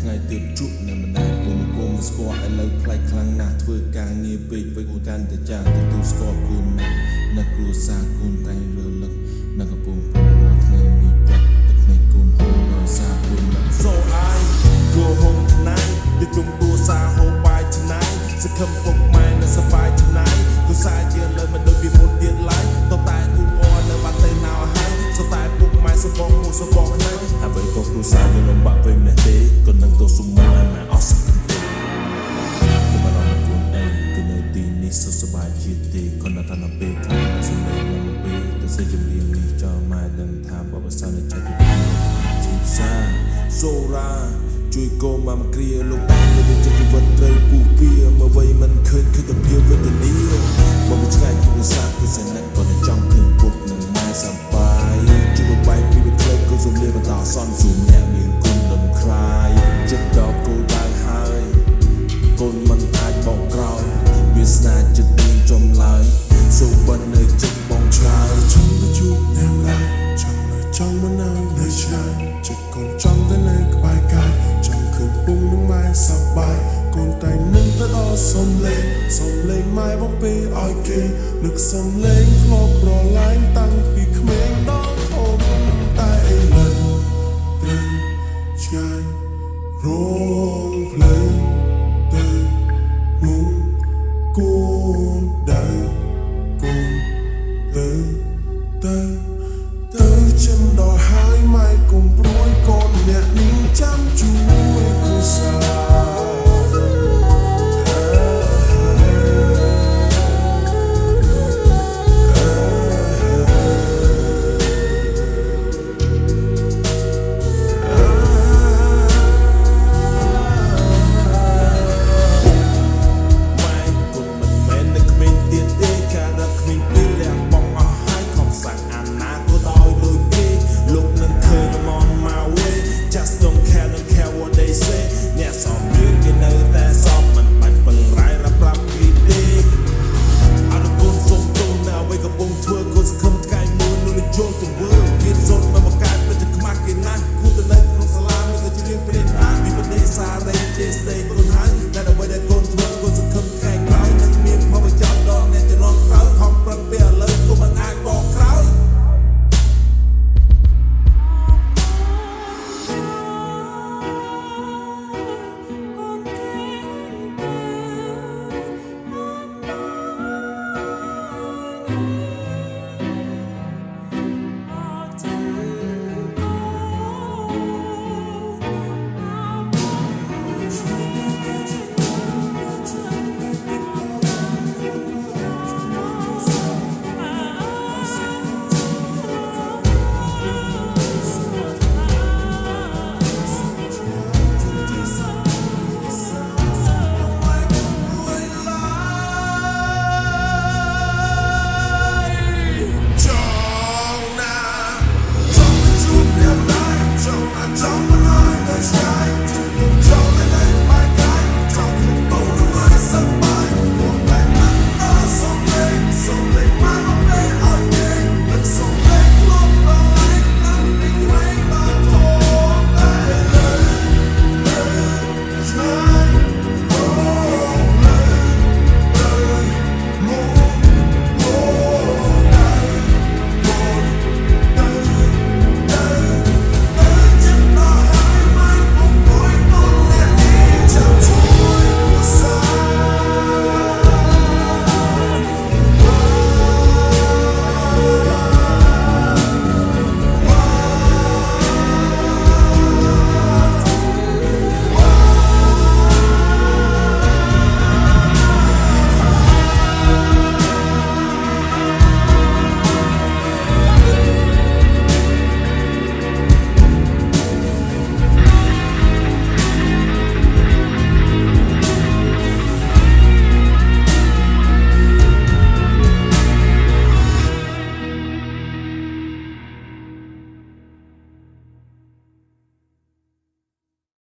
ថ្ងៃទើបជួបនៅម្នាក់គុំគុំស្គាល់ឥឡូវផ្លែកខ្លាំងណាស់ធ្វើការងារពេកវិញគូកាន់តែចាស់ទទួលស្គាល់គុណអ្នកគ្រួសារគុណតែលើលឹកអ្នកកំពុងព្រមថ្ងៃនេះប្រាក់ទឹកនៃគុណហូរដោយសារគុណ So I go home tonight យកជុំគ្រួសារហូបបាយ tonight សង្ឃឹមពុកម៉ែនៅសប្បាយ tonight គ្រួសារយើងលើមិនដូចពីមុនទៀតឡើយតតែអ៊ូអរនៅបាត់ទៅណៅហើយសតែពុកម៉ែសម្បងមួយសម្បងខ្លាំងហើយបើក៏គ្រួសារយើងលំបាកវិញម្នាក់ទេក៏នឹងទៅសុំម៉ែម៉ែអស់សង្ឃឹមទេក៏មិនអរគុណអីគឺនៅទីនេះសុខសប្បាយជាទេក៏នៅតែនៅពេលថ្ងៃនៅសម្លេងនៅពេលទៅសេចក្ដីនេះចោលម៉ែដឹងថាបបិសានៅចិត្តទីជីវសាសូរ៉ាជួយកូនមកគ្រាលោកបានលើចិត្តជីវិតត្រូវពុះពៀមកវ័យមិនឃើញគឺតែភៀវវេទនាមកមួយថ្ងៃគ្រួសារគឺសនិទ្ធក៏ចង់ឃើញពុកនឹងម៉ែសប្បាយជួយបាយពីវិទ្យាក៏សំលៀងបន្តសន្សុំអ្នកមានគុណដំខ្លាយចិត្តដល់គោលដៅហើយកូនមិនអាចបោកក្រោយវាស្នាចិត្តនឹងចំឡើយសូមបាននៅចិត្តបងឆ្លើយចង់ទៅជួបអ្នកឡើយចង់មកនៅនៅឆ្ងាយចិត្តកូនចង់ទៅនៅក្បែរកាយចង់ឃើញពុំនឹងម៉ែសប្បាយកូនតែនឹងទៅដល់សំលេងម៉ែបងពេលឲ្យគេនឹកសំលេងធ្លាប់ប្រឡាញ់